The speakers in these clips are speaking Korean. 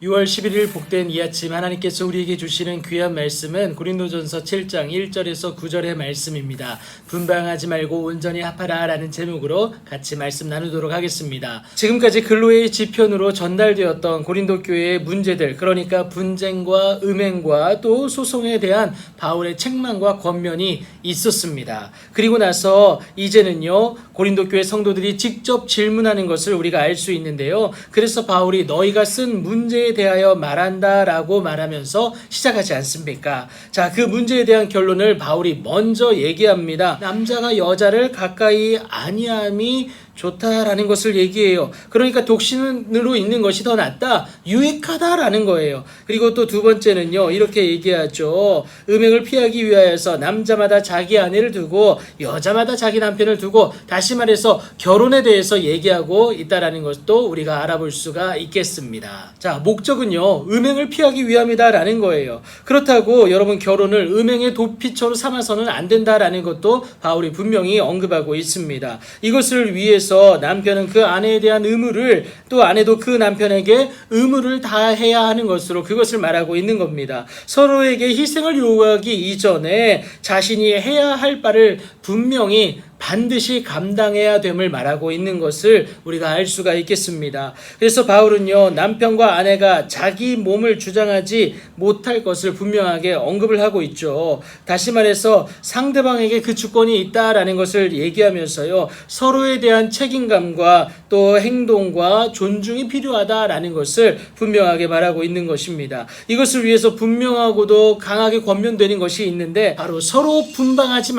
6월 11일 복된 이 아침 하나님께서 우리에게 주시는 귀한 말씀은 고린도전서 7장 1절에서 9절의 말씀입니다. 분방하지 말고 온전히 합하라 라는 제목으로 같이 말씀 나누도록 하겠습니다. 지금까지 근로의 지편으로 전달되었던 고린도 교회의 문제들, 그러니까 분쟁과 음행과 또 소송에 대한 바울의 책망과 권면이 있었습니다. 그리고 나서 이제는요, 고린도 교회 성도들이 직접 질문하는 것을 우리가 알 수 있는데요. 그래서 바울이 너희가 쓴 문제에 대하여 말한다라고 말하면서 시작하지 않습니까? 자, 그 문제에 대한 결론을 바울이 먼저 얘기합니다. 남자가 여자를 가까이 아니함이 좋다라는 것을 얘기해요. 그러니까 독신으로 있는 것이 더 낫다, 유익하다라는 거예요. 그리고 또 두 번째는요, 이렇게 얘기하죠. 음행을 피하기 위하여서 남자마다 자기 아내를 두고 여자마다 자기 남편을 두고, 다시 말해서 결혼에 대해서 얘기하고 있다라는 것도 우리가 알아볼 수가 있겠습니다. 자, 목적은요, 음행을 피하기 위함이다라는 거예요. 그렇다고 여러분, 결혼을 음행의 도피처로 삼아서는 안 된다라는 것도 바울이 분명히 언급하고 있습니다. 이것을 위해서 남편은 그 아내에 대한 의무를, 또 아내도 그 남편에게 의무를 다해야 하는 것으로 그것을 말하고 있는 겁니다. 서로에게 희생을 요구하기 이전에 자신이 해야 할 바를 분명히 반드시 감당해야 됨을 말하고 있는 것을 우리가 알 수가 있겠습니다. 그래서 바울은요, 남편과 아내가 자기 몸을 주장하지 못할 것을 분명하게 언급을 하고 있죠. 다시 말해서 상대방에게 그 주권이 있다라는 것을 얘기하면서요, 서로에 대한 책임감과 또 행동과 존중이 필요하다라는 것을 분명하게 말하고 있는 것입니다. 이것을 위해서 분명하고도 강하게 권면되는 것이 있는데, 바로 서로 분방하지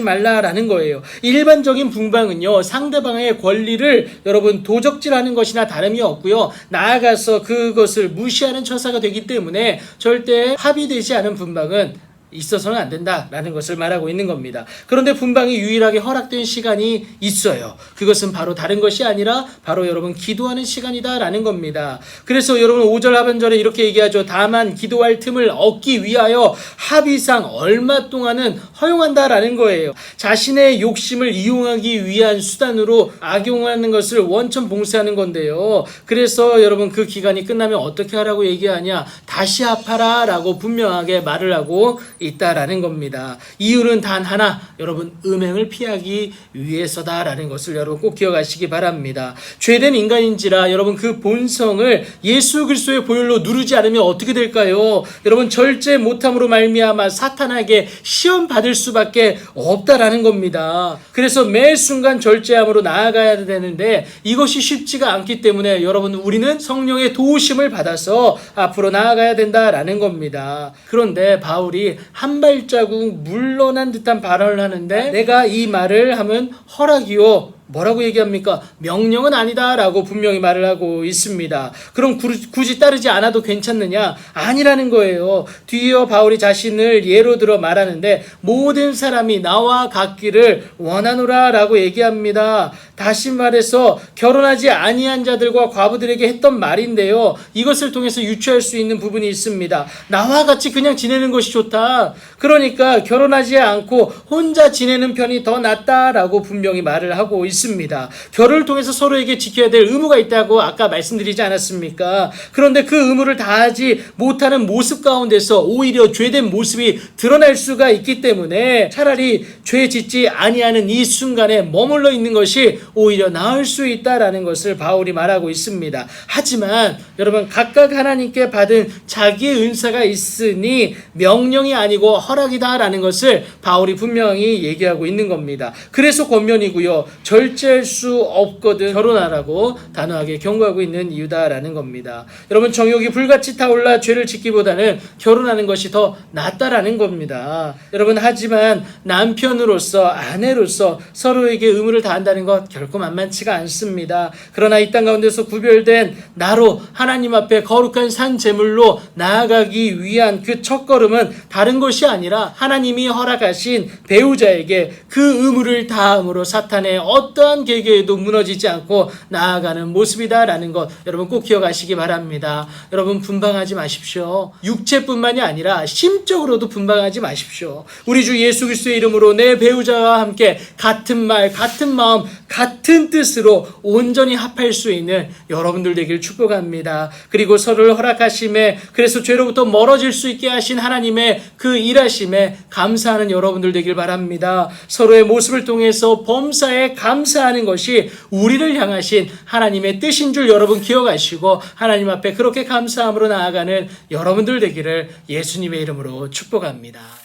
말라라는 거예요. 일반적인 분방은요, 상대방의 권리를 여러분 도적질하는 것이나 다름이 없고요, 나아가서 그것을 무시하는 처사가 되기 때문에 절대 합의되지 않은 분방은 있어서는 안 된다라는 것을 말하고 있는 겁니다. 그런데 분방이 유일하게 허락된 시간이 있어요. 그것은 바로 다른 것이 아니라 바로 여러분 기도하는 시간이다라는 겁니다. 그래서 여러분 5절 하반절에 이렇게 얘기하죠. 다만 기도할 틈을 얻기 위하여 합의상 얼마 동안은 허용한다라는 거예요. 자신의 욕심을 이용하기 위한 수단으로 악용하는 것을 원천 봉쇄하는 건데요. 그래서 여러분 그 기간이 끝나면 어떻게 하라고 얘기하냐? 다시 합하라라고 분명하게 말을 하고 있다라는 겁니다. 이유는 단 하나, 여러분 음행을 피하기 위해서다라는 것을 여러분 꼭 기억하시기 바랍니다. 죄된 인간인지라 여러분 그 본성을 예수 그리스도의 보혈로 누르지 않으면 어떻게 될까요? 여러분 절제 못함으로 말미암아 사탄에게 시험 받을 수밖에 없다라는 겁니다. 그래서 매 순간 절제함으로 나아가야 되는데 이것이 쉽지가 않기 때문에 여러분 우리는 성령의 도우심을 받아서 앞으로 나아가야 된다라는 겁니다. 그런데 바울이 한 발자국 물러난 듯한 발언을 하는데, 내가 이 말을 하면 허락이요, 뭐라고 얘기합니까? 명령은 아니다라고 분명히 말을 하고 있습니다. 그럼 굳이 따르지 않아도 괜찮느냐? 아니라는 거예요. 뒤이어 바울이 자신을 예로 들어 말하는데, 모든 사람이 나와 같기를 원하노라라고 얘기합니다. 다시 말해서 결혼하지 아니한 자들과 과부들에게 했던 말인데요, 이것을 통해서 유추할 수 있는 부분이 있습니다. 나와 같이 그냥 지내는 것이 좋다, 그러니까 결혼하지 않고 혼자 지내는 편이 더 낫다라고 분명히 말을 하고 있습니다. 결혼을 통해서 서로에게 지켜야 될 의무가 있다고 아까 말씀드리지 않았습니까? 그런데 그 의무를 다하지 못하는 모습 가운데서 오히려 죄된 모습이 드러날 수가 있기 때문에 차라리 죄 짓지 아니하는 이 순간에 머물러 있는 것이 오히려 나을 수 있다라는 것을 바울이 말하고 있습니다. 하지만 여러분 각각 하나님께 받은 자기의 은사가 있으니 명령이 아니고 허락이다라는 것을 바울이 분명히 얘기하고 있는 겁니다. 그래서 권면이고요, 절제할 수 없거든 결혼하라고 단호하게 경고하고 있는 이유다라는 겁니다. 여러분 정욕이 불같이 타올라 죄를 짓기보다는 결혼하는 것이 더 낫다라는 겁니다. 여러분 하지만 남편으로서 아내로서 서로에게 의무를 다한다는 것 결코 만만치가 않습니다. 그러나 이 땅 가운데서 구별된 나로 하나님 앞에 거룩한 산 제물로 나아가기 위한 그 첫걸음은 다른 것이 아니라 하나님이 허락하신 배우자에게 그 의무를 다함으로 사탄의 어떤 어떠한 계계에도 무너지지 않고 나아가는 모습이다라는 것 여러분 꼭 기억하시기 바랍니다. 여러분 분방하지 마십시오. 육체뿐만이 아니라 심적으로도 분방하지 마십시오. 우리 주 예수 그리스도의 이름으로 내 배우자와 함께 같은 말, 같은 마음, 같은 뜻으로 온전히 합할 수 있는 여러분들 되길 축복합니다. 그리고 서로를 허락하심에 그래서 죄로부터 멀어질 수 있게 하신 하나님의 그 일하심에 감사하는 여러분들 되길 바랍니다. 서로의 모습을 통해서 범사에 감사하는 것이 우리를 향하신 하나님의 뜻인 줄 여러분 기억하시고 하나님 앞에 그렇게 감사함으로 나아가는 여러분들 되기를 예수님의 이름으로 축복합니다.